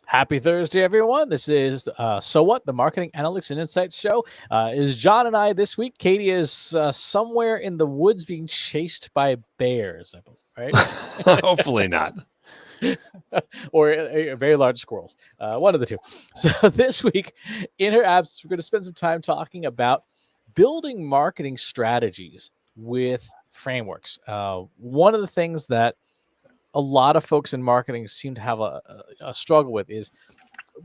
Happy Thursday, everyone. This is So What, the Marketing Analytics and Insights Show. Is John and I this week. Katie is somewhere in the woods being chased by bears, I believe, right? Hopefully not. Or very large squirrels. One of the two. So this week, in her absence, we're going to spend some time talking about building marketing strategies with frameworks. One of the things that a lot of folks in marketing seem to have a struggle with is,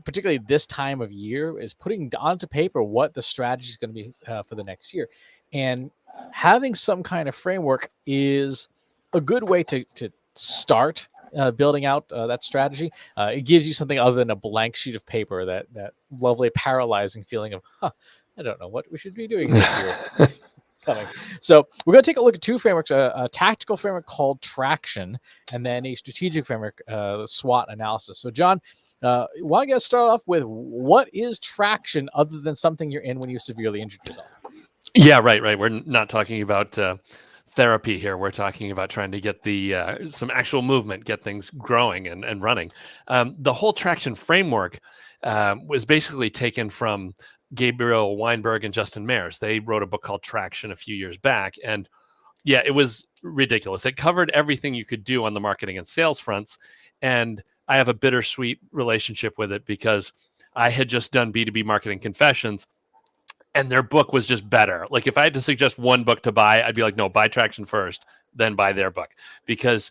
particularly this time of year, is putting onto paper what the strategy is going to be for the next year. And having some kind of framework is a good way to start building out that strategy. It gives you something other than a blank sheet of paper, that lovely paralyzing feeling of, I don't know what we should be doing this year. Coming. So we're going to take a look at two frameworks, a tactical framework called Traction, and then a strategic framework, SWOT Analysis. So John, want to get started off with, what is Traction other than something you're in when you severely injured yourself? Yeah, right. We're not talking about therapy here. We're talking about trying to get some actual movement, get things growing and running. The whole Traction framework was basically taken from Gabriel Weinberg and Justin Mayers. They wrote a book called Traction a few years back. And yeah, it was ridiculous. It covered everything you could do on the marketing and sales fronts. And I have a bittersweet relationship with it because I had just done B2B Marketing Confessions, and their book was just better. Like, if I had to suggest one book to buy, I'd be like, no, buy Traction first, then buy their book. Because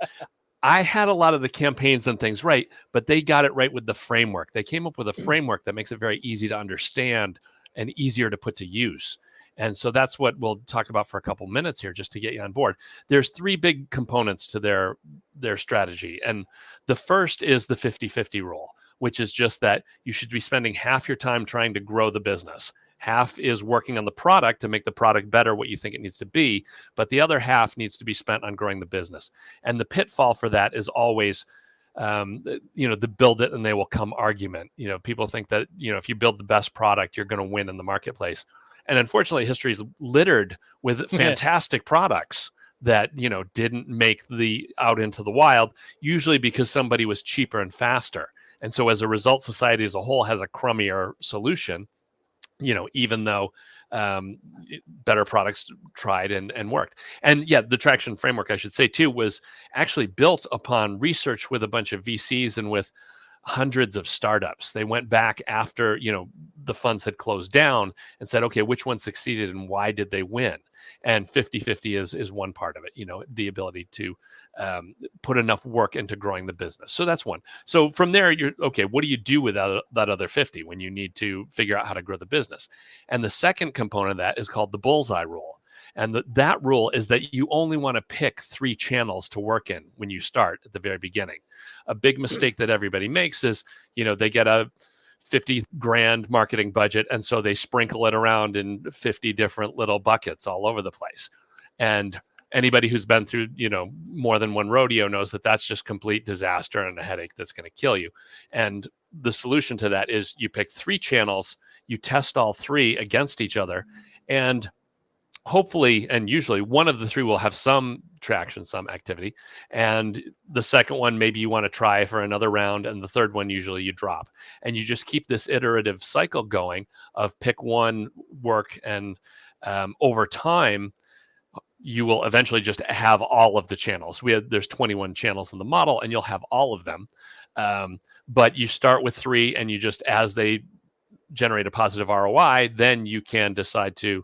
I had a lot of the campaigns and things right, but they got it right with the framework. They came up with a framework that makes it very easy to understand and easier to put to use. And so that's what we'll talk about for a couple minutes here, just to get you on board. There's three big components to their strategy. And the first is the 50-50 rule, which is just that you should be spending half your time trying to grow the business. Half is working on the product to make the product better, what you think it needs to be, but the other half needs to be spent on growing the business. And the pitfall for that is always, the build it and they will come argument. People think that, if you build the best product, you're going to win in the marketplace. And unfortunately, history is littered with fantastic products that, didn't make the out into the wild, usually because somebody was cheaper and faster. And so as a result, society as a whole has a crummier solution, even though better products tried and worked. And yeah, the Traction framework, I should say too, was actually built upon research with a bunch of VCs and with hundreds of startups. They went back after, the funds had closed down and said, okay, which one succeeded and why did they win? And 50-50 is one part of it, the ability to put enough work into growing the business. So that's one. So from there, you're okay, what do you do with that other 50 when you need to figure out how to grow the business? And the second component of that is called the Bullseye Rule. And that rule is that you only want to pick 3 channels to work in when you start at the very beginning. A big mistake that everybody makes is, they get a $50,000 marketing budget, and so they sprinkle it around in 50 different little buckets all over the place. And anybody who's been through, more than one rodeo knows that that's just complete disaster and a headache that's going to kill you. And the solution to that is you pick 3 channels, you test all 3 against each other, and hopefully, and usually, one of the 3 will have some traction, some activity. And the second one, maybe you want to try for another round. And the third one, usually you drop. And you just keep this iterative cycle going of pick one, work, and over time, you will eventually just have all of the channels. There's 21 channels in the model, and you'll have all of them. But you start with 3, and you just, as they generate a positive ROI, then you can decide to,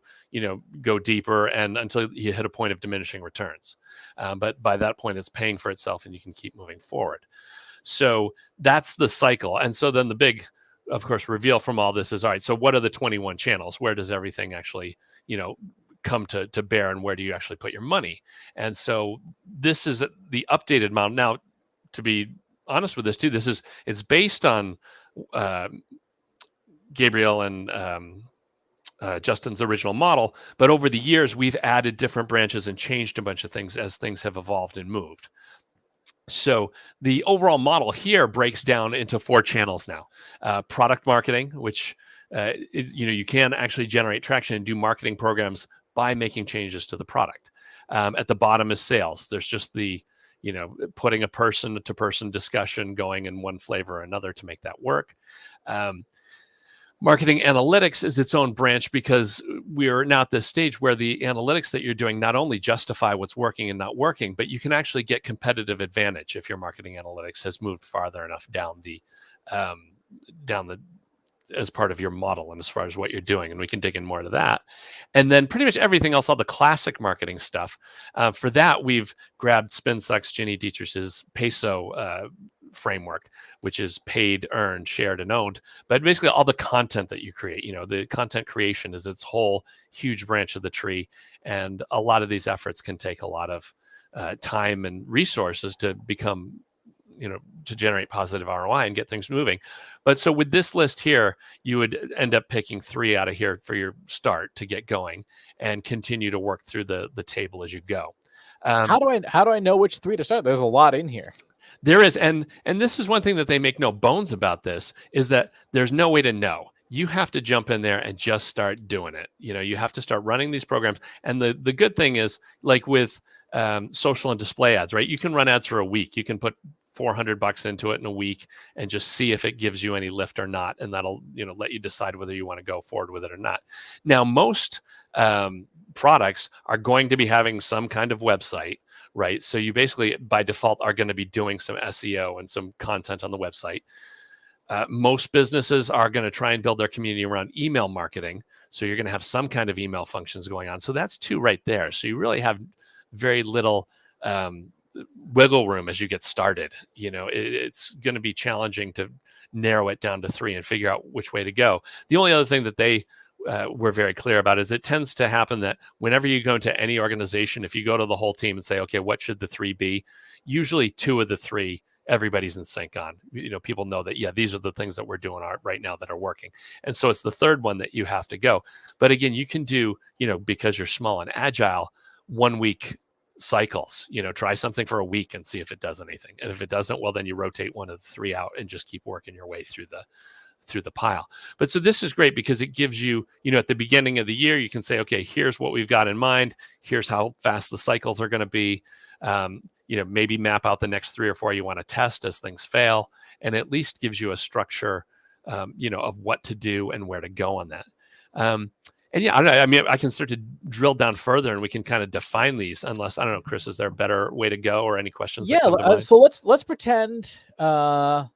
go deeper and until you hit a point of diminishing returns. But by that point, it's paying for itself and you can keep moving forward. So that's the cycle. And so then the big, of course, reveal from all this is, all right, so what are the 21 channels? Where does everything actually, come to bear, and where do you actually put your money? And so this is the updated model. Now, to be honest with this too, it's based on Gabriel and Justin's original model, but over the years we've added different branches and changed a bunch of things as things have evolved and moved. So the overall model here breaks down into 4 channels now. Product marketing, which is, you can actually generate traction and do marketing programs by making changes to the product. At the bottom is sales. There's just the putting a person-to-person discussion going in one flavor or another to make that work. Marketing analytics is its own branch because we are now at this stage where the analytics that you're doing not only justify what's working and not working, but you can actually get competitive advantage if your marketing analytics has moved farther enough down the as part of your model and as far as what you're doing. And we can dig in more to that. And then pretty much everything else, all the classic marketing stuff. For that, we've grabbed SpinSuck's Ginny Dietrich's Peso framework, which is paid, earned, shared, and owned. But basically all the content that you create, the content creation is its whole huge branch of the tree. And a lot of these efforts can take a lot of time and resources to become to generate positive ROI and get things moving. But so with this list here, you would end up picking 3 out of here for your start to get going and continue to work through the table as you go. How do I know which 3 to start? There's a lot in here. There is, and this is one thing that they make no bones about this, is that there's no way to know. You have to jump in there and just start doing it. You have to start running these programs. And the good thing is, like with social and display ads, right? You can run ads for a week. You can put $400 into it in a week and just see if it gives you any lift or not. And that'll, let you decide whether you want to go forward with it or not. Now, most products are going to be having some kind of website, right? So you basically, by default, are going to be doing some SEO and some content on the website. Most businesses are going to try and build their community around email marketing. So you're going to have some kind of email functions going on. So that's 2 right there. So you really have very little wiggle room as you get started. It's going to be challenging to narrow it down to 3 and figure out which way to go. The only other thing that they were very clear about is it tends to happen that whenever you go into any organization, if you go to the whole team and say, okay, what should the 3 be? Usually 2 of the 3 everybody's in sync on. People know that, yeah, these are the things that we're doing right now that are working. And so it's the 3rd one that you have to go. But again, you can do, because you're small and agile, 1 week cycles. Try something for a week and see if it does anything. And if it doesn't, well, then you rotate 1 of the 3 out and just keep working your way through the pile. But so this is great because it gives you, at the beginning of the year, you can say, okay, here's what we've got in mind. Here's how fast the cycles are going to be. Maybe map out the next 3 or 4 you want to test as things fail, and at least gives you a structure, of what to do and where to go on that. And yeah, I can start to drill down further and we can kind of define these, unless, I don't know, Chris, is there a better way to go or any questions? Yeah. So let's pretend, I'll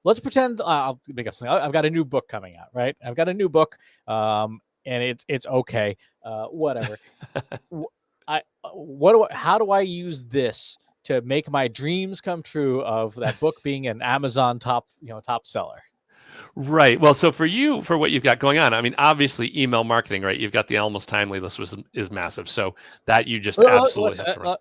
make up something. I've got a new book coming out, right? I've got a new book, and it's okay. Whatever. How do I use this to make my dreams come true of that book being an Amazon top seller? Right. Well, so for you, for what you've got going on, obviously email marketing, right? You've got the Almost Timely list is massive. So that you just absolutely have to run.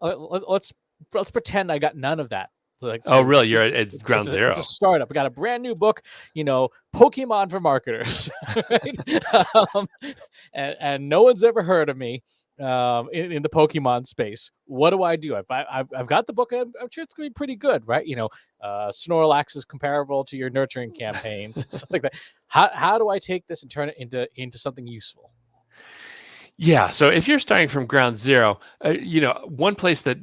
Let's pretend I got none of that. Really? It's ground zero. It's a startup. I got a brand new book, Pokemon for marketers, right? And no one's ever heard of me in the Pokemon space. What do I do? I've got the book. I'm sure it's gonna be pretty good, right? Snorlax is comparable to your nurturing campaigns, stuff like that. How do I take this and turn it into something useful? Yeah. So if you're starting from ground zero, one place that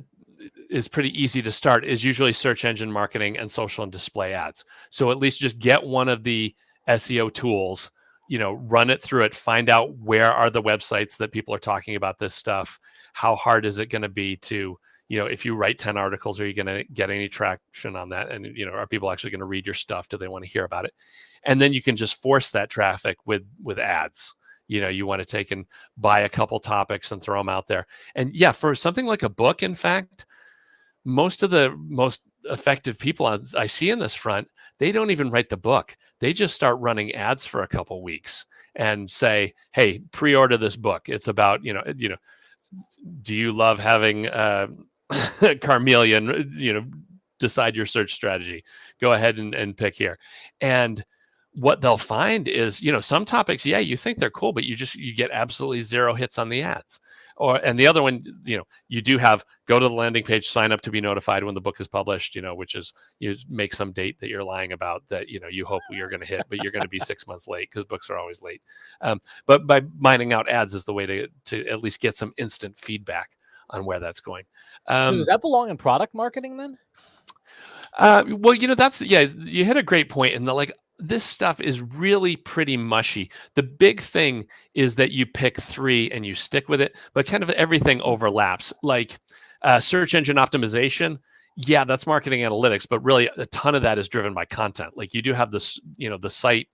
is pretty easy to start is usually search engine marketing and social and display ads. So at least just get one of the SEO tools, run it through it, find out where are the websites that people are talking about this stuff. How hard is it going to be to, if you write 10 articles, are you going to get any traction on that? And, are people actually going to read your stuff? Do they want to hear about it? And then you can just force that traffic with ads. You want to take and buy a couple topics and throw them out there. And yeah, for something like a book, in fact, most of the most effective people I see in this front, they don't even write the book. They just start running ads for a couple weeks and say, hey, pre-order this book. It's about, do you love having Carmelian, decide your search strategy. Go ahead and pick here. And what they'll find is, some topics, yeah, you think they're cool, but you get absolutely 0 hits on the ads. And the other one, you do have, go to the landing page, sign up to be notified when the book is published, which is, you make some date that you're lying about that, you hope you're going to hit, but you're going to be 6 months late because books are always late. But by mining out ads is the way to at least get some instant feedback on where that's going. So does that belong in product marketing then? Well, that's you hit a great point, and this stuff is really pretty mushy. The big thing is that you pick three and you stick with it, but kind of everything overlaps. Like search engine optimization, yeah, that's marketing analytics, but really a ton of that is driven by content. Like you do have this, the site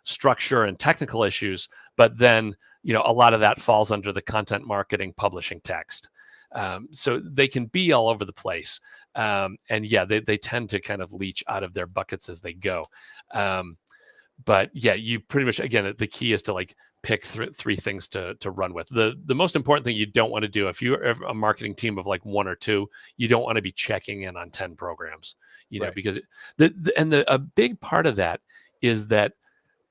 structure and technical issues, but then a lot of that falls under the content marketing publishing text. So they can be all over the place. And yeah, they tend to kind of leach out of their buckets as they go. But yeah, you pretty much, again, the key is to like pick three things to run with. The most important thing you don't want to do, if you're a marketing team of like one or two, you don't want to be checking in on 10 programs, Right. because a big part of that is that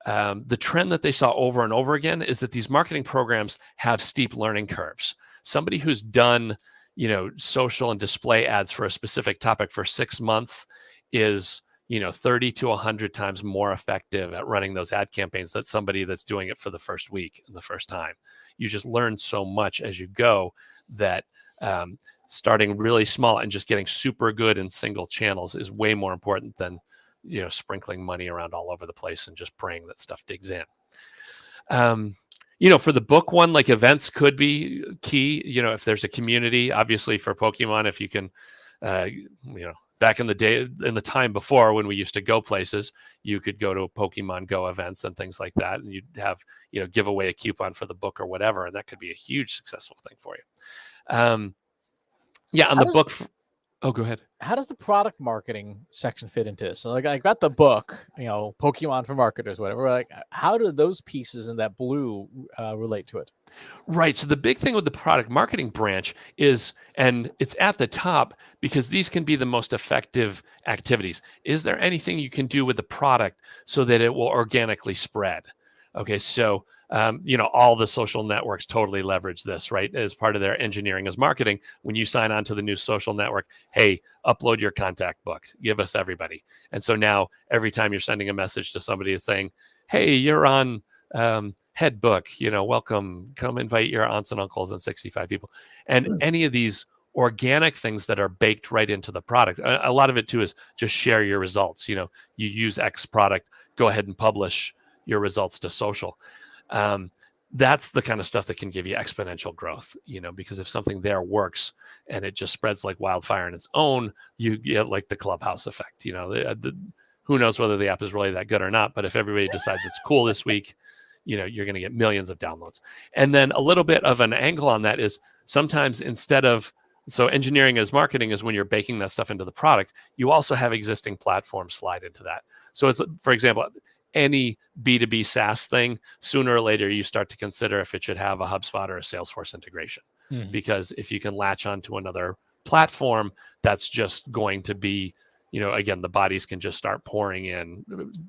the trend that they saw over and over again is that these marketing programs have steep learning curves. Somebody who's done, social and display ads for a specific topic for 6 months is, 30 to 100 times more effective at running those ad campaigns than somebody that's doing it for the first week and the first time. You just learn so much as you go that starting really small and just getting super good in single channels is way more important than sprinkling money around all over the place and just praying that stuff digs in. For the book one, like events could be key. If there's a community, obviously for Pokemon, if you can, back in the day, in the time before when we used to go places, you could go to Pokemon Go events and things like that, and you'd have, give away a coupon for the book or whatever, and that could be a huge successful thing for you. On the book. Oh, go ahead. How does the product marketing section fit into this? So like I got the book, Pokemon for marketers, whatever. Like how do those pieces in that blue relate to it? Right. So the big thing with the product marketing branch is, and it's at the top because these can be the most effective activities. Is there anything you can do with the product so that it will organically spread? Okay. So, all the social networks totally leverage this, right? As part of their engineering as marketing. When you sign on to the new social network, hey, upload your contact book, give us everybody. And so now every time you're sending a message to somebody, it's saying, hey, you're on head book, welcome, come invite your aunts and uncles and 65 people. And any of these organic things that are baked right into the product. A lot of it too is just share your results. You use X product, go ahead and publish your results to social. That's the kind of stuff that can give you exponential growth, because if something there works and it just spreads like wildfire on its own, you get like the Clubhouse effect. Who knows whether the app is really that good or not, but if everybody decides it's cool this week, you're going to get millions of downloads. And then a little bit of an angle on that is sometimes so engineering as marketing is when you're baking that stuff into the product, you also have existing platforms slide into that. So it's, for example, any B2B SaaS thing, sooner or later, you start to consider if it should have a HubSpot or a Salesforce integration. Mm-hmm. Because if you can latch onto another platform, that's just going to be, again, the bodies can just start pouring in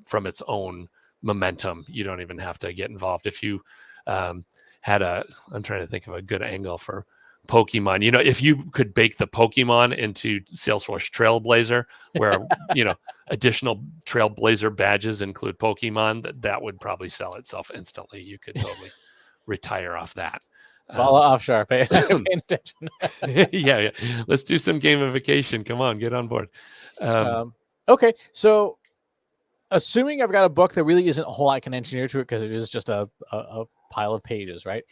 from its own momentum. You don't even have to get involved. If you I'm trying to think of a good angle for Pokemon, if you could bake the Pokemon into Salesforce Trailblazer, where, additional Trailblazer badges include Pokemon, that would probably sell itself instantly. You could totally retire off that. Follow offshore, pay attention. Yeah. Let's do some gamification. Come on, get on board. Okay. So assuming I've got a book that really isn't a whole lot I can engineer to it because it is just a pile of pages, right?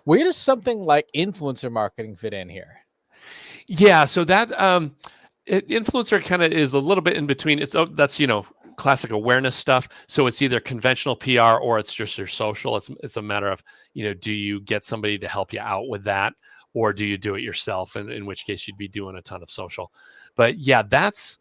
Where does something like influencer marketing fit in here? Yeah, so that influencer kind of is a little bit in between. That's classic awareness stuff. So it's either conventional PR or it's just your social. It's a matter of do you get somebody to help you out with that, or do you do it yourself? And in which case you'd be doing a ton of social. But yeah, that's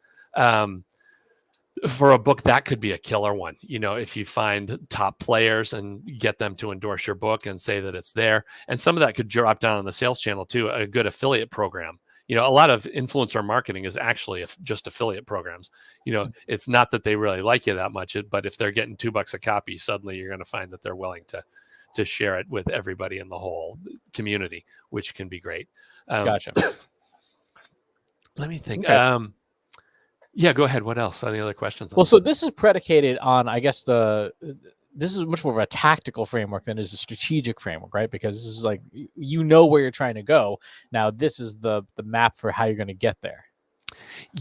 for a book, that could be a killer one. If you find top players and get them to endorse your book and say that it's there. And some of that could drop down on the sales channel too, a good affiliate program. A lot of influencer marketing is actually just affiliate programs. It's not that they really like you that much, but if they're getting $2 a copy, suddenly you're going to find that they're willing to share it with everybody in the whole community, which can be great. Gotcha. Let me think. Okay. Yeah, go ahead. What else? Any other questions? Well, so this is predicated on, I guess, this is much more of a tactical framework than is a strategic framework, right? Because this is like, where you're trying to go. Now, this is the map for how you're going to get there.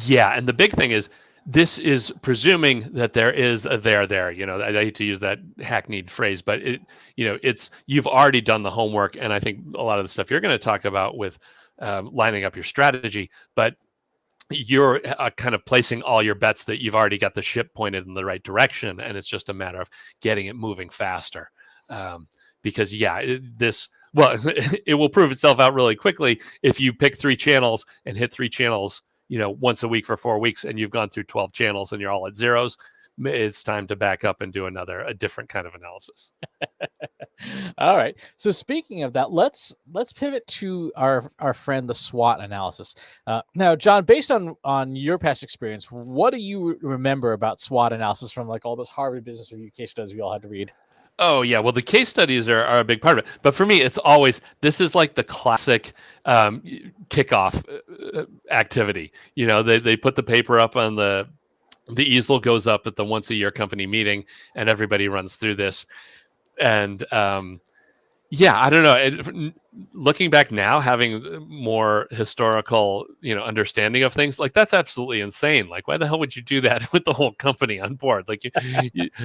Yeah, and the big thing is this is presuming that there is a there. I hate to use that hackneyed phrase, but it's you've already done the homework, and I think a lot of the stuff you're going to talk about with lining up your strategy, but you're kind of placing all your bets that you've already got the ship pointed in the right direction, and it's just a matter of getting it moving faster. Because it will prove itself out really quickly if you pick 3 channels and hit 3 channels, once a week for 4 weeks, and you've gone through 12 channels and you're all at zeros. It's time to back up and do a different kind of analysis. All right. So speaking of that, let's pivot to our friend, the SWOT analysis. Now, John, based on your past experience, what do you remember about SWOT analysis from like all those Harvard Business Review case studies we all had to read? Oh, yeah. Well, the case studies are a big part of it. But for me, it's always, this is like the classic kickoff activity. They put the paper up on the easel, goes up at the once a year company meeting, and everybody runs through this. And I don't know. Looking back now, having more historical, understanding of things, like that's absolutely insane. Like, why the hell would you do that with the whole company on board? Like,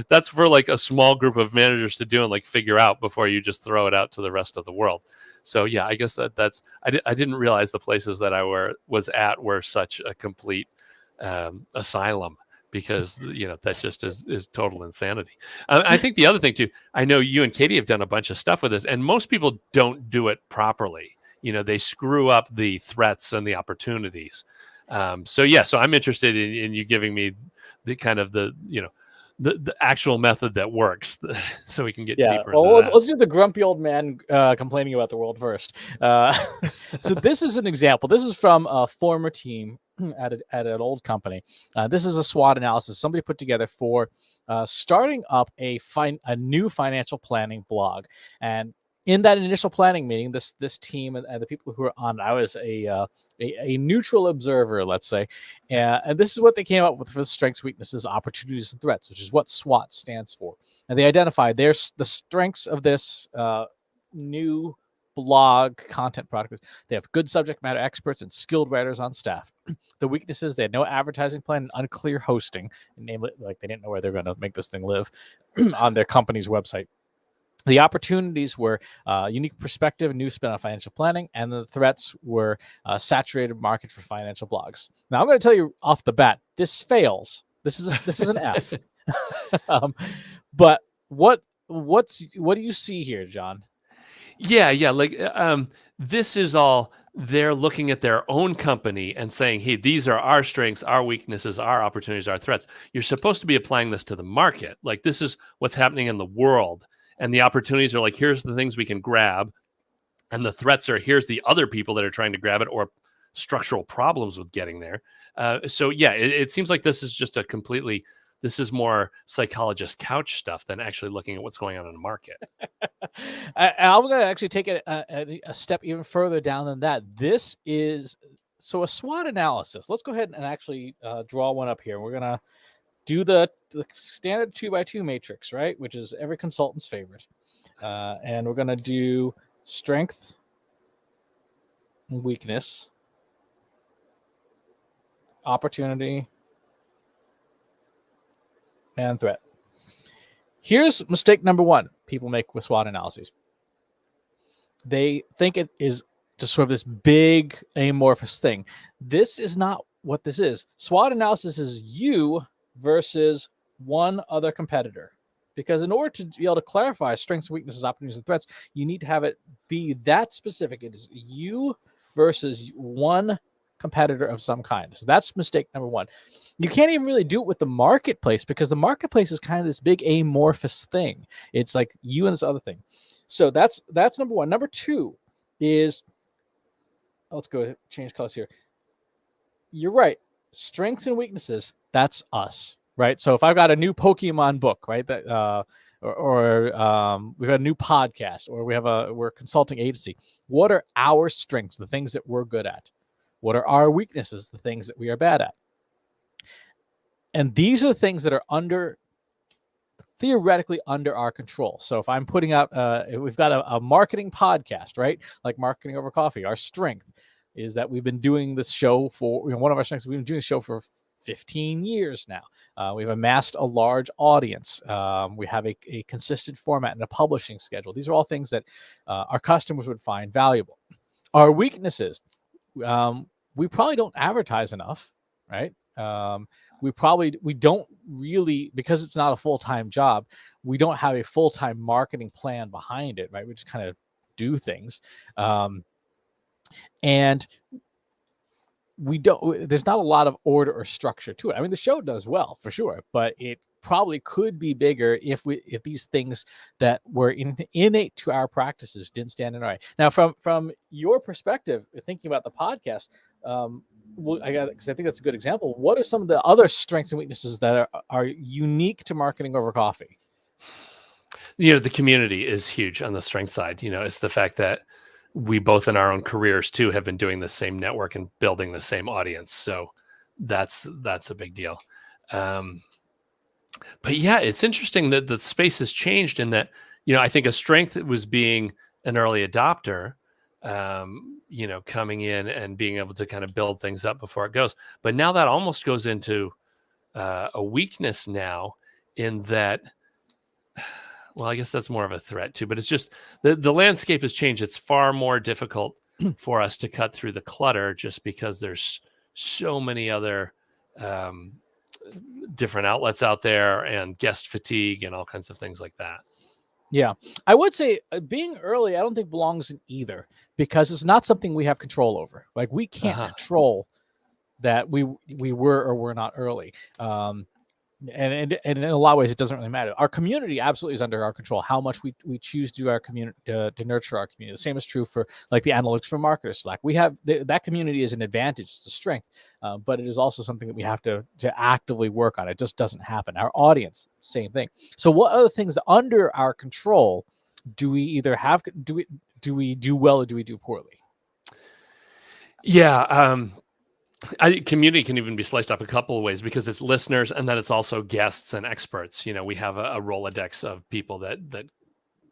that's for like a small group of managers to do and like figure out before you just throw it out to the rest of the world. So yeah, I guess that's I didn't realize the places that I was at were such a complete asylum. Because that just is total insanity. I think the other thing too, I know you and Katie have done a bunch of stuff with this, and most people don't do it properly. They screw up the threats and the opportunities. So I'm interested in you giving me the kind of the actual method that works, so we can get deeper. Well, let's do the grumpy old man complaining about the world first. So this is an example. This is from a former team at an old company. This is a SWOT analysis somebody put together for starting up a new financial planning blog. And in that initial planning meeting, this team and the people who were on, I was a neutral observer, let's say, and this is what they came up with for the strengths, weaknesses, opportunities, and threats, which is what SWOT stands for. And they identified the strengths of this new blog content product. They have good subject matter experts and skilled writers on staff. The weaknesses: they had no advertising plan and unclear hosting. Namely, like they didn't know where they're going to make this thing live on their company's website. The opportunities were unique perspective, new spin on financial planning, and the threats were saturated market for financial blogs. Now, I'm going to tell you off the bat, this fails. This is an F. But what do you see here, John? Yeah. Like this is all they're looking at their own company and saying, hey, these are our strengths, our weaknesses, our opportunities, our threats. You're supposed to be applying this to the market. Like this is what's happening in the world. And the opportunities are like, here's the things we can grab. And the threats are, here's the other people that are trying to grab it or structural problems with getting there. It seems like this is just this is more psychologist couch stuff than actually looking at what's going on in the market. I'm going to actually take it a step even further down than that. This is a SWOT analysis. Let's go ahead and actually draw one up here. We're going to do the standard 2x2 matrix, right? Which is every consultant's favorite. And we're going to do strength, weakness, opportunity, and threat. Here's mistake number one people make with SWOT analyses. They think it is just sort of this big amorphous thing. This is not what this is. SWOT analysis is you versus one other competitor. Because in order to be able to clarify strengths, weaknesses, opportunities, and threats, you need to have it be that specific. It is you versus one competitor of some kind. So that's mistake number one. You can't even really do it with the marketplace because the marketplace is kind of this big amorphous thing. It's like you and this other thing. So that's number one. Number two is, let's go change colors here. You're right. Strengths and weaknesses, that's us, right? So if I've got a new Pokemon book, right, that we've got a new podcast, or we're a consulting agency. What are our strengths, the things that we're good at? What are our weaknesses, the things that we are bad at? And these are the things that are theoretically under our control. So if I'm putting out, we've got a marketing podcast, right? Like Marketing Over Coffee, our strength. is that we've been doing this show for, one of our strengths, we've been doing the show for 15 years now. We've amassed a large audience. We have a consistent format and a publishing schedule. These are all things that our customers would find valuable. Our weaknesses, we probably don't advertise enough, right? We don't really, because it's not a full-time job, we don't have a full-time marketing plan behind it, right? We just kind of do things. And there's not a lot of order or structure to it. I mean, the show does well for sure, but it probably could be bigger if these things that were innate to our practices didn't stand in our way. Now, from your perspective, thinking about the podcast, because I think that's a good example. What are some of the other strengths and weaknesses that are unique to marketing over coffee? The community is huge on the strength side. It's the fact that we both in our own careers too have been doing the same network and building the same audience. So that's a big deal. But yeah, it's interesting that the space has changed in that, I think a strength was being an early adopter, coming in and being able to kind of build things up before it goes. But now that almost goes into a weakness now in that, well, I guess that's more of a threat too, but it's just the landscape has changed. It's far more difficult for us to cut through the clutter just because there's so many other different outlets out there and guest fatigue and all kinds of things like that. Yeah, I would say being early, I don't think belongs in either, because it's not something we have control over. Like, we can't control that we were or were not early. And in a lot of ways, it doesn't really matter. Our community absolutely is under our control. How much we choose to do our community to nurture our community. The same is true for like the analytics for marketers Slack. We have that community is an advantage, it's a strength, but it is also something that we have to actively work on. It just doesn't happen. Our audience, same thing. So what other things under our control do we either have? Do we do well or do we do poorly? Yeah. Community can even be sliced up a couple of ways because it's listeners and then it's also guests and experts. We have a Rolodex of people that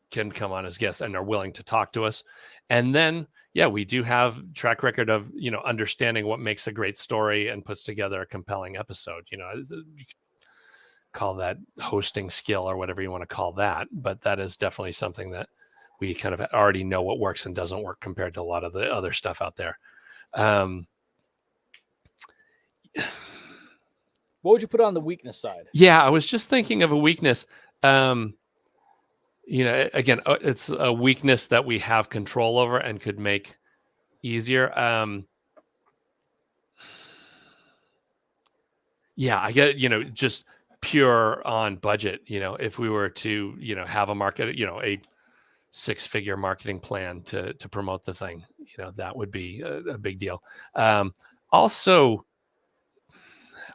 can come on as guests and are willing to talk to us. And then, yeah, we do have track record of, understanding what makes a great story and puts together a compelling episode. You could call that hosting skill or whatever you want to call that. But that is definitely something that we kind of already know what works and doesn't work compared to a lot of the other stuff out there. What would you put on the weakness side? Yeah, I was just thinking of a weakness. Again, it's a weakness that we have control over and could make easier. Yeah, I get, just pure on budget. If we were to, have a market, a 6-figure marketing plan to promote the thing, that would be a big deal. Also,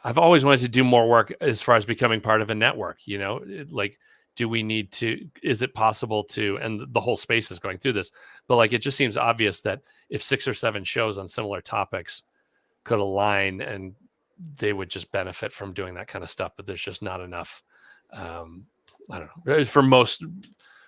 I've always wanted to do more work as far as becoming part of a network, do we need to, is it possible to, and the whole space is going through this, but it just seems obvious that if 6 or 7 shows on similar topics could align and they would just benefit from doing that kind of stuff, but there's just not enough. I don't know. For most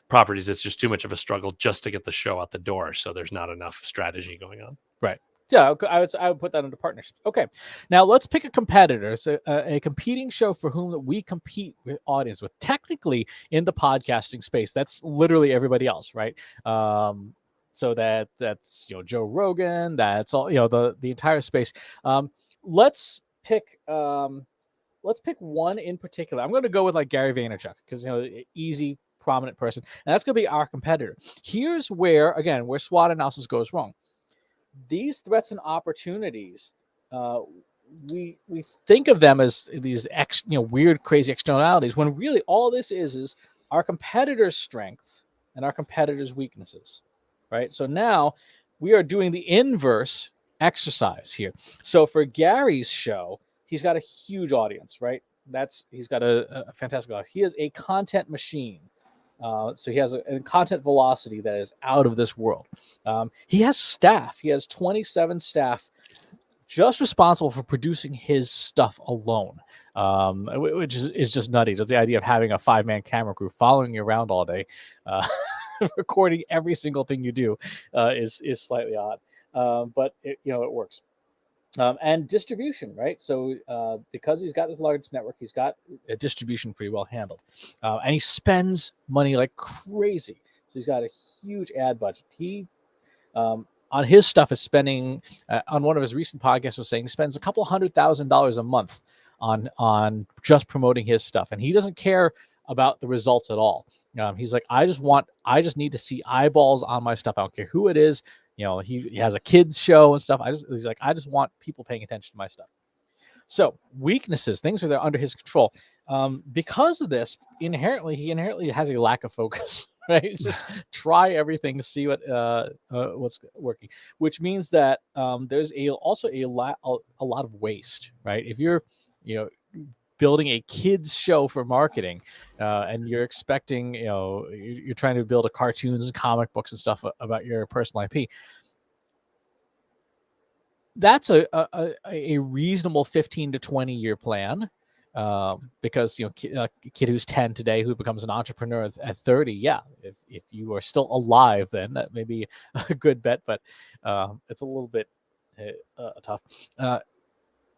properties, it's just too much of a struggle just to get the show out the door. So there's not enough strategy going on. Right. Yeah, I would put that into partnerships. Okay, now let's pick a competitor, so a competing show for whom we compete with audience with. Technically, in the podcasting space, that's literally everybody else, right? So that's Joe Rogan, that's all the entire space. Let's pick one in particular. I'm going to go with Gary Vaynerchuk because easy, prominent person, and that's going to be our competitor. Here's where SWOT analysis goes wrong. These threats and opportunities, we think of them as these weird, crazy externalities, when really all this is our competitors' strengths and our competitors' weaknesses, right? So now we are doing the inverse exercise here. So for Gary's show, he's got a huge audience, right? He's got a fantastic audience. He is a content machine. So he has a content velocity that is out of this world. He has staff. He has 27 staff just responsible for producing his stuff alone, which is just nutty. Just the idea of having a 5-man camera crew following you around all day, recording every single thing you do is slightly odd. but it works. And distribution, right? So because he's got this large network, he's got a distribution pretty well handled, and he spends money like crazy. So he's got a huge ad budget. He on his stuff is spending on one of his recent podcasts was saying he spends a couple $100,000 a month on just promoting his stuff, and he doesn't care about the results at all. He's like, I just need to see eyeballs on my stuff. I don't care who it is. He has a kids show and stuff. He's like, I just want people paying attention to my stuff. So weaknesses, things that are under his control. Because of this, he inherently has a lack of focus. Right? Just try everything to see what's working, which means that there's also a lot of waste, right? If you're building a kids show for marketing, and you're expecting, you're trying to build a cartoons and comic books and stuff about your personal IP. That's a reasonable 15 to 20 year plan. Because a kid who's 10 today who becomes an entrepreneur at 30, yeah, if you are still alive, then that may be a good bet, but it's a little bit tough.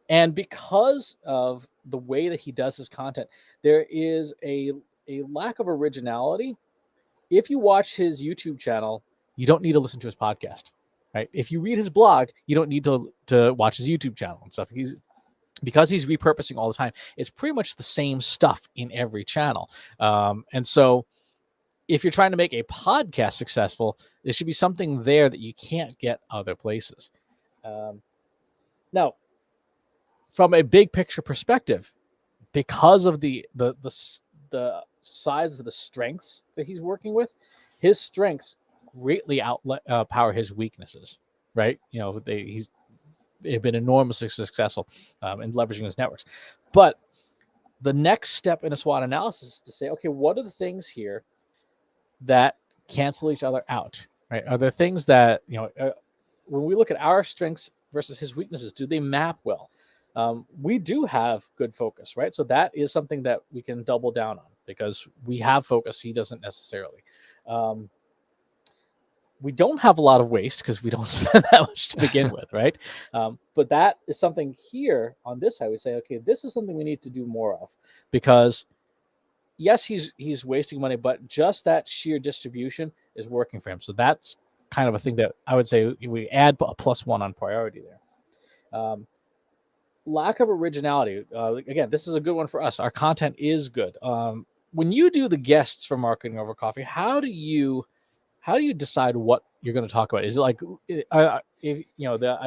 And because of the way that he does his content, there is a lack of originality. If you watch his YouTube channel, you don't need to listen to his podcast, right? If you read his blog, you don't need to watch his YouTube channel and stuff. Because he's repurposing all the time, it's pretty much the same stuff in every channel. And so if you're trying to make a podcast successful, there should be something there that you can't get other places. Now, from a big picture perspective, because of the size of the strengths that he's working with, his strengths greatly outpower his weaknesses, right? He's been enormously successful in leveraging his networks. But the next step in a SWOT analysis is to say, okay, what are the things here that cancel each other out, right? Are there things that, when we look at our strengths versus his weaknesses, do they map well? We do have good focus, right? So that is something that we can double down on because we have focus. He doesn't necessarily. We don't have a lot of waste because we don't spend that much to begin with, right? But that is something here on this side. We say, okay, this is something we need to do more of because, yes, he's wasting money, but just that sheer distribution is working for him. So that's kind of a thing that I would say we add a +1 on priority there. Lack of originality. Again, this is a good one for us. Our content is good. When you do the guests for Marketing Over Coffee, how do you decide what you're going to talk about? Is it like, I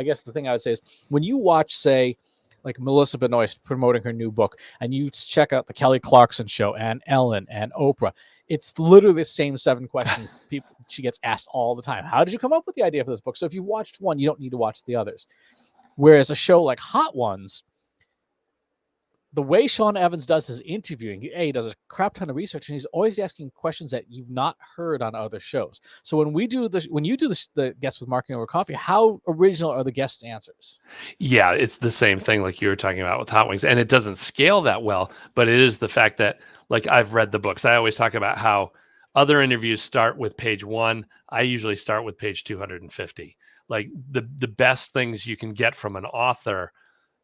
guess the thing I would say is when you watch, say, like Melissa Benoist promoting her new book, and you check out the Kelly Clarkson show and Ellen and Oprah, it's literally the same 7 questions she gets asked all the time. How did you come up with the idea for this book? So if you watched one, you don't need to watch the others. Whereas a show like Hot Ones, the way Sean Evans does his interviewing, he does a crap ton of research, and he's always asking questions that you've not heard on other shows. So when you do the guests with Marketing Over Coffee, how original are the guests' answers? Yeah, it's the same thing like you were talking about with Hot Wings, and it doesn't scale that well, but it is the fact that, like, I've read the books. I always talk about how other interviews start with page 1. I usually start with page 250. Like the best things you can get from an author.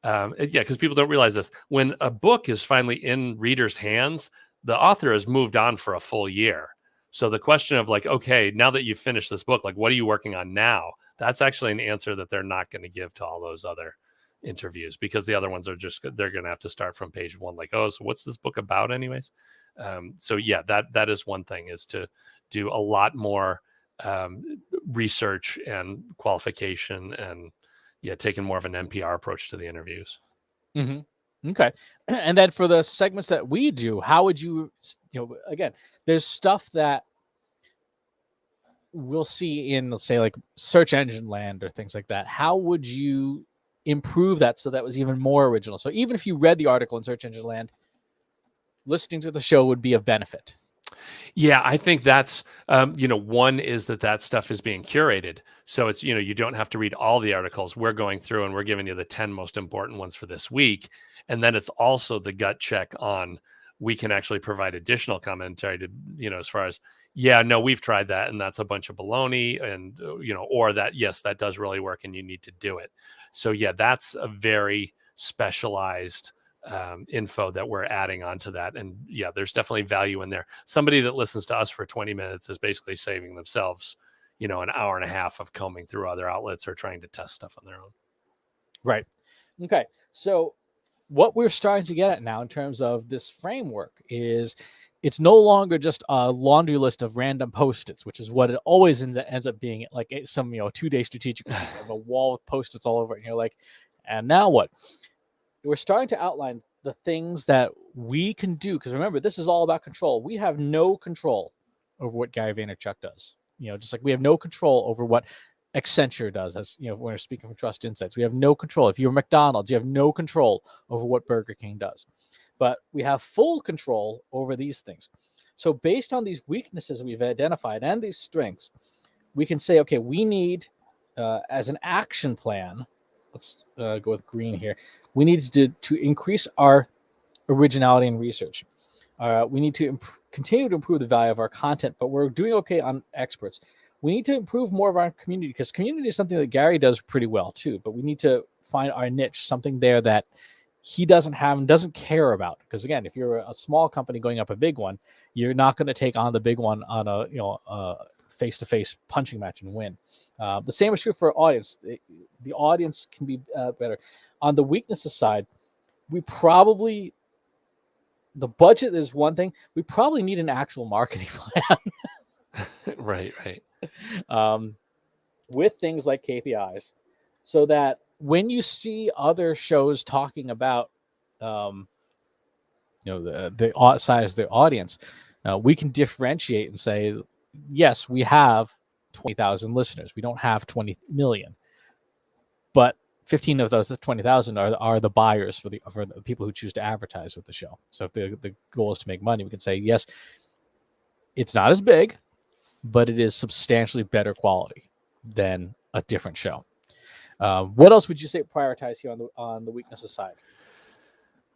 Because people don't realize this. When a book is finally in readers' hands, the author has moved on for a full year. So the question of like, okay, now that you've finished this book, like, what are you working on now? That's actually an answer that they're not going to give to all those other interviews, because the other ones are they're going to have to start from page 1. Like, oh, so what's this book about anyways? So yeah, that is one thing, is to do a lot more research and qualification, and taking more of an NPR approach to the interviews. Mm-hmm. Okay. And then for the segments that we do, how would you, again, there's stuff that we'll see in, let's say, like search engine land or things like that. How would you improve that so that was even more original? So even if you read the article in search engine land, listening to the show would be of benefit. Yeah, I think that's, one is that stuff is being curated. So it's, you don't have to read all the articles. We're going through and we're giving you the 10 most important ones for this week. And then it's also the gut check on, we can actually provide additional commentary to, as far as Yeah, no, we've tried that, and that's a bunch of baloney, and or that yes, that does really work, and you need to do it. So yeah, that's a very specialized info that we're adding onto that, and yeah, there's definitely value in there. Somebody that listens to us for 20 minutes is basically saving themselves, an hour and a half of combing through other outlets or trying to test stuff on their own. Right. Okay. So what we're starting to get at now in terms of this framework is it's no longer just a laundry list of random post-its, which is what it always ends up being, like some 2-day strategic review of a wall with post-its all over it. And you're like, and now what? We're starting to outline the things that we can do, because remember, this is all about control. We have no control over what Gary Vaynerchuk does. Just like we have no control over what Accenture does, as when we're speaking from Trust Insights. We have no control. If you're McDonald's, you have no control over what Burger King does. But we have full control over these things. So based on these weaknesses we've identified and these strengths, we can say, okay, we need, as an action plan, let's go with green here. We need to increase our originality and research. We need to continue to improve the value of our content, but we're doing okay on experts. We need to improve more of our community, because community is something that Gary does pretty well too, but we need to find our niche, something there that he doesn't have and doesn't care about. Because again, if you're a small company going up a big one, you're not going to take on the big one on a face-to-face punching match and win. The same is true for audience. The audience can be better. On the weaknesses side, the budget is one thing. We probably need an actual marketing plan. Right. With things like KPIs, so that when you see other shows talking about, the size of their audience, we can differentiate and say, yes, we have 20,000 listeners. We don't have 20 million, but 15 of those 20,000 are the buyers for the people who choose to advertise with the show. So if the goal is to make money, we can say, yes, it's not as big, but it is substantially better quality than a different show. What else would you say prioritize here on the weaknesses side?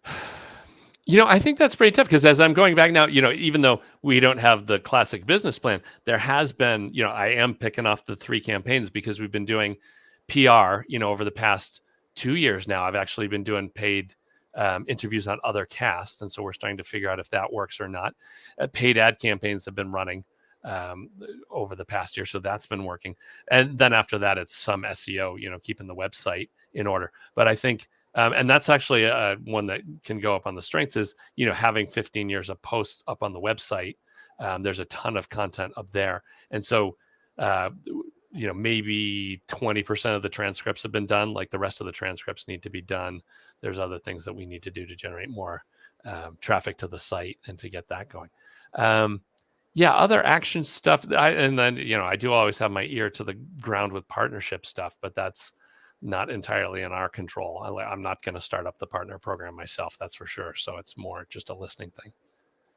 I think that's pretty tough, because as I'm going back now, even though we don't have the classic business plan, there has been, I am picking off the 3 campaigns because we've been doing PR, over the past 2 years now. I've actually been doing paid interviews on other casts. And so we're starting to figure out if that works or not. Paid ad campaigns have been running over the past year. So that's been working. And then after that, it's some SEO, keeping the website in order. But I think, and that's actually one that can go up on the strengths is, having 15 years of posts up on the website. There's a ton of content up there. And so, maybe 20% of the transcripts have been done. Like the rest of the transcripts need to be done. There's other things that we need to do to generate more traffic to the site and to get that going. Other action stuff. I do always have my ear to the ground with partnership stuff, but that's not entirely in our control. I'm not going to start up the partner program myself, that's for sure. So it's more just a listening thing.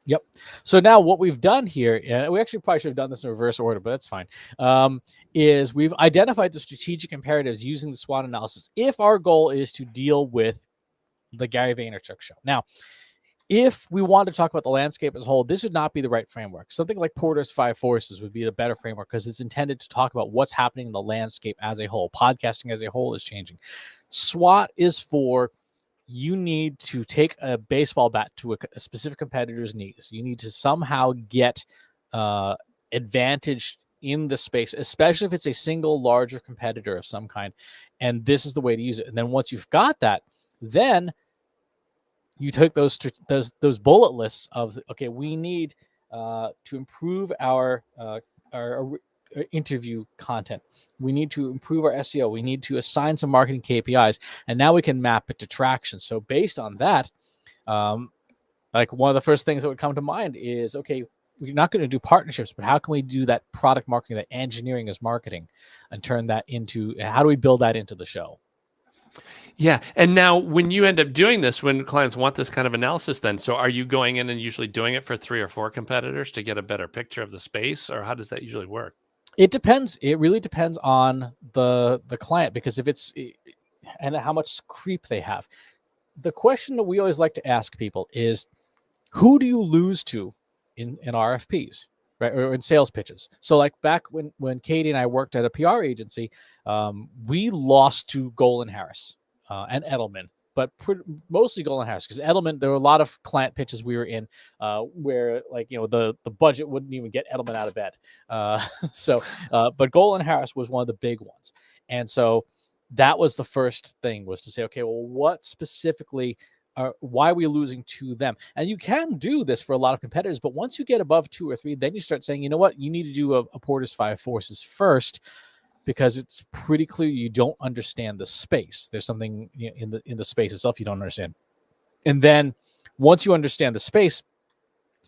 Yep. So now what we've done here, and we actually probably should have done this in reverse order, but that's fine, is we've identified the strategic imperatives using the SWOT analysis if our goal is to deal with the Gary Vaynerchuk show. Now, if we want to talk about the landscape as a whole, this would not be the right framework. Something like Porter's 5 Forces would be the better framework, because it's intended to talk about what's happening in the landscape as a whole. Podcasting as a whole is changing. SWOT is for, you need to take a baseball bat to a specific competitor's knees. You need to somehow get advantage in the space, especially if it's a single larger competitor of some kind. And this is the way to use it. And then once you've got that, then you take those bullet lists of, okay, we need to improve our interview content. We need to improve our SEO. We need to assign some marketing KPIs, and now we can map it to traction. So based on that, like one of the first things that would come to mind is, okay, we're not going to do partnerships, but how can we do that product marketing, that engineering as marketing, and turn that into, how do we build that into the show? Yeah. And now when you end up doing this, when clients want this kind of analysis, then, so are you going in and usually doing it for 3 or 4 competitors to get a better picture of the space, or how does that usually work? It depends. It really depends on the client, because if it's, and how much creep they have. The question that we always like to ask people is, who do you lose to in RFPs? right? Or in sales pitches. So like back when Katie and I worked at a PR agency, we lost to Golan Harris and Edelman, but mostly Golan Harris, because Edelman, there were a lot of client pitches we were in where like, the budget wouldn't even get Edelman out of bed. But Golan Harris was one of the big ones. And so that was the first thing, was to say, okay, well, what specifically why are we losing to them? And you can do this for a lot of competitors, but once you get above 2 or 3, then you start saying, you know what, you need to do a Porter's 5 forces first, because it's pretty clear you don't understand the space. There's something in the space itself you don't understand. And then once you understand the space,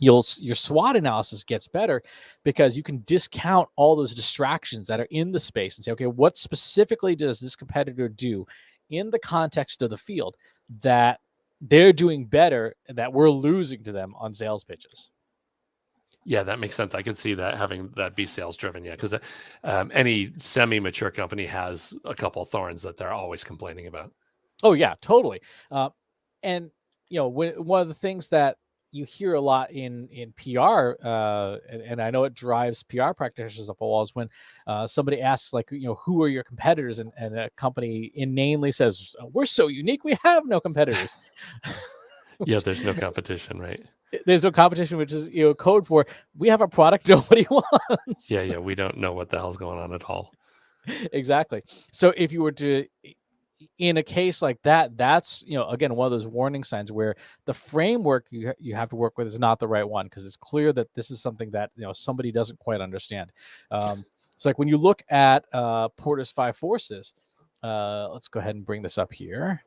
your SWOT analysis gets better, because you can discount all those distractions that are in the space and say, okay, what specifically does this competitor do in the context of the field that they're doing better, that we're losing to them on sales pitches? Yeah, that makes sense. I could see that, having that be sales driven. Yeah, because any semi-mature company has a couple of thorns that they're always complaining about. Oh yeah, totally. And one of the things that you hear a lot in PR, and I know it drives PR practitioners up a wall, is when somebody asks, like, who are your competitors, and a company inanely says, we're so unique, we have no competitors. Yeah, there's no competition, right? There's no competition, which is code for we have a product nobody wants. Yeah, we don't know what the hell's going on at all. Exactly. So if you were to, in a case like that, that's again one of those warning signs where the framework you have to work with is not the right one, because it's clear that this is something that somebody doesn't quite understand. It's like when you look at Porter's 5 forces. Let's go ahead and bring this up here.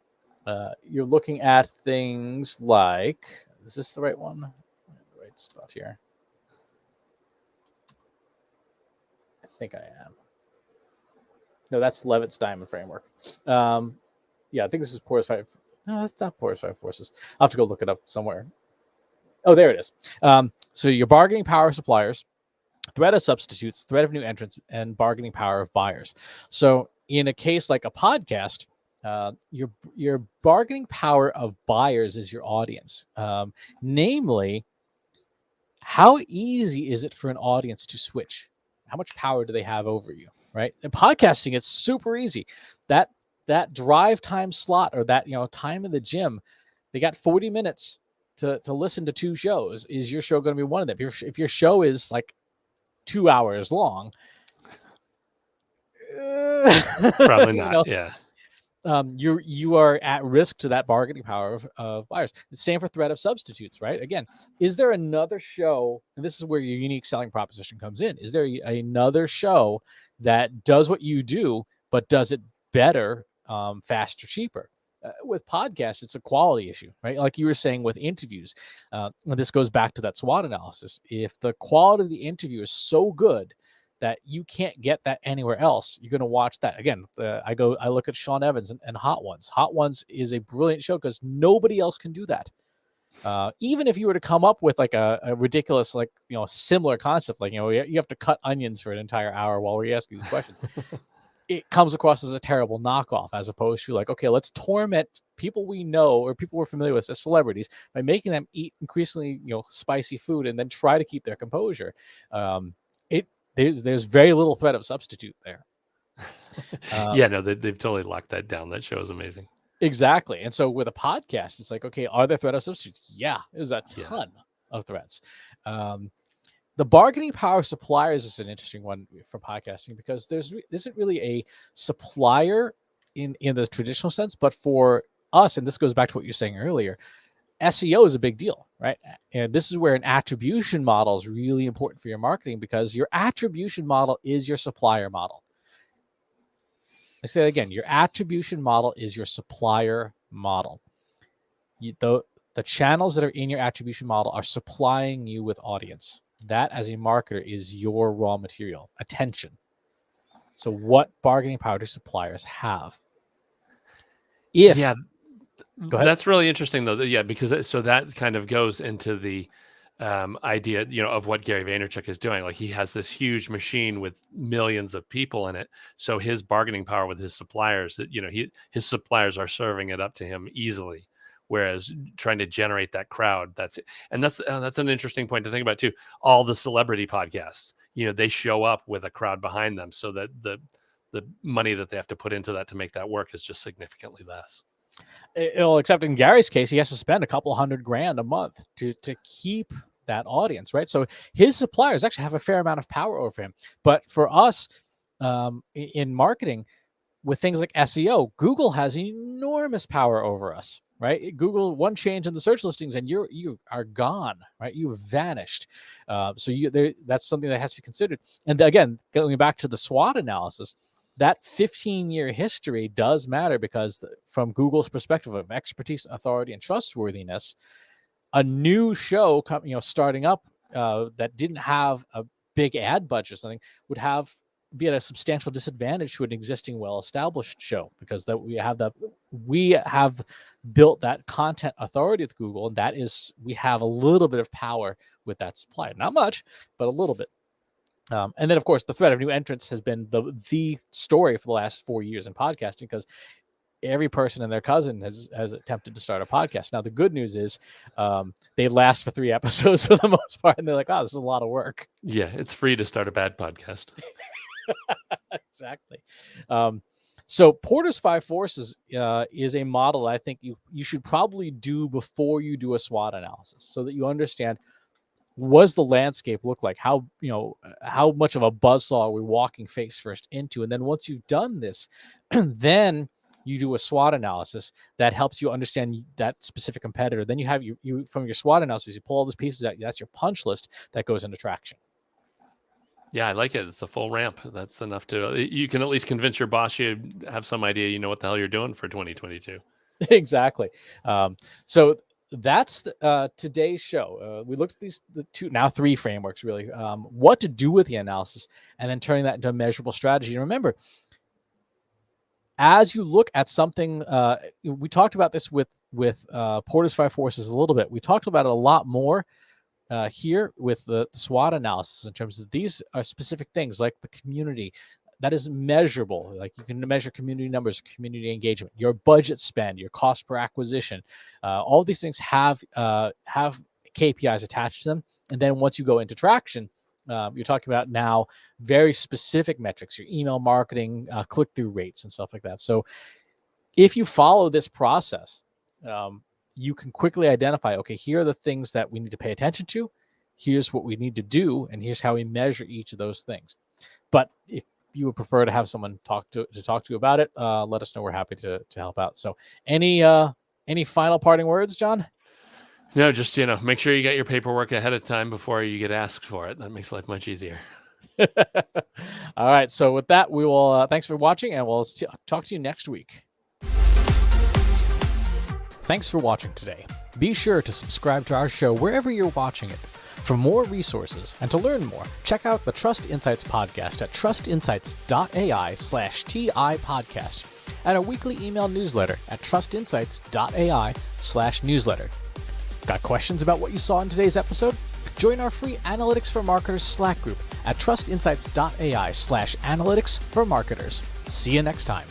You're looking at things like, is this the right one? The right spot here. I think I am. No, that's Levitt's diamond framework. Yeah, I think this is Porter's 5. No, that's not Porter's 5 forces. I'll have to go look it up somewhere. Oh, there it is. So your bargaining power of suppliers, threat of substitutes, threat of new entrants, and bargaining power of buyers. So in a case like a podcast, your bargaining power of buyers is your audience. Namely, how easy is it for an audience to switch? How much power do they have over you, right? In podcasting, it's super easy. That drive time slot, or that time in the gym, they got 40 minutes to listen to 2 shows. Is your show going to be one of them? If your show is like 2 hours long, probably not. Yeah. You are at risk to that bargaining power of buyers. The same for threat of substitutes, right? Again, is there another show, and this is where your unique selling proposition comes in, is there another show that does what you do, but does it better, faster, cheaper? With podcasts, it's a quality issue, right? Like you were saying with interviews, and this goes back to that SWOT analysis. If the quality of the interview is so good that you can't get that anywhere else, you're going to watch that. Again, I look at Sean Evans and Hot Ones. Hot Ones is a brilliant show because nobody else can do that. Even if you were to come up with like a ridiculous, like, similar concept, like, you have to cut onions for an entire hour while we ask you these questions. It comes across as a terrible knockoff, as opposed to like, okay, let's torment people we know or people we're familiar with as celebrities by making them eat increasingly, spicy food, and then try to keep their composure. There's very little threat of substitute there. Yeah, no, they've totally locked that down. That show is amazing. Exactly. And so with a podcast, it's like, okay, are there threat of substitutes? Yeah, there's a ton of threats. The bargaining power of suppliers is an interesting one for podcasting, because there isn't really a supplier in the traditional sense, but for us, and this goes back to what you're saying earlier, SEO is a big deal, right? And this is where an attribution model is really important for your marketing, because your attribution model is your supplier model. I say it again, your attribution model is your supplier model. The channels that are in your attribution model are supplying you with audience. That, as a marketer, is your raw material, attention. So what bargaining power do suppliers have? That's really interesting, though. Yeah, because so that kind of goes into the idea, of what Gary Vaynerchuk is doing. Like, he has this huge machine with millions of people in it. So his bargaining power with his suppliers, his suppliers are serving it up to him easily. Whereas trying to generate that crowd, that's an interesting point to think about too. All the celebrity podcasts, they show up with a crowd behind them, so that the money that they have to put into that to make that work is just significantly less. Well, except in Gary's case, he has to spend a couple $100,000 a month to keep that audience, right? So his suppliers actually have a fair amount of power over him. But for us, in marketing, with things like SEO, Google has enormous power over us, right? Google, one change in the search listings and you are gone, right? You've vanished. That's something that has to be considered. And again, going back to the SWOT analysis, that 15-year history does matter, because from Google's perspective of expertise, authority, and trustworthiness, a new show starting up that didn't have a big ad budget or something would be at a substantial disadvantage to an existing well-established show, because we have built that content authority with Google, and we have a little bit of power with that supply. Not much, but a little bit. And then, of course, the threat of new entrants has been the story for the last 4 years in podcasting, because every person and their cousin has attempted to start a podcast. Now, the good news is they last for 3 episodes for the most part, and they're like, "Oh, this is a lot of work." Yeah, it's free to start a bad podcast. Exactly. So Porter's 5 Forces is a model I think you should probably do before you do a SWOT analysis, so that you understand, what does the landscape look like? How much of a buzzsaw are we walking face first into? And then once you've done this, then you do a SWOT analysis that helps you understand that specific competitor. Then you have you from your SWOT analysis, you pull all those pieces out. That's your punch list that goes into traction. Yeah, I like it. It's a full ramp. That's enough you can at least convince your boss you have some idea, what the hell you're doing for 2022. Exactly. So that's today's show. We looked at the 3 frameworks, really. What to do with the analysis, and then turning that into a measurable strategy. And remember, as you look at something, we talked about this with Porter's 5 Forces a little bit. We talked about it a lot more here with the SWOT analysis, in terms of these are specific things like the community that is measurable. Like, you can measure community numbers, community engagement, your budget spend, your cost per acquisition. All these things have KPIs attached to them. And then once you go into traction, you're talking about now very specific metrics, your email marketing, click-through rates, and stuff like that. So if you follow this process, you can quickly identify, okay, here are the things that we need to pay attention to. Here's what we need to do, and here's how we measure each of those things. But if you would prefer to have someone talk to you about it, let us know. We're happy to help out. So any final parting words, John? No, just, make sure you get your paperwork ahead of time before you get asked for it. That makes life much easier. All right. So with that, we will, thanks for watching, and we'll talk to you next week. Thanks for watching today. Be sure to subscribe to our show wherever you're watching it. For more resources and to learn more, check out the Trust Insights podcast at trustinsights.ai/TI podcast, and our weekly email newsletter at trustinsights.ai/newsletter. Got questions about what you saw in today's episode? Join our free Analytics for Marketers Slack group at trustinsights.ai/analytics for marketers. See you next time.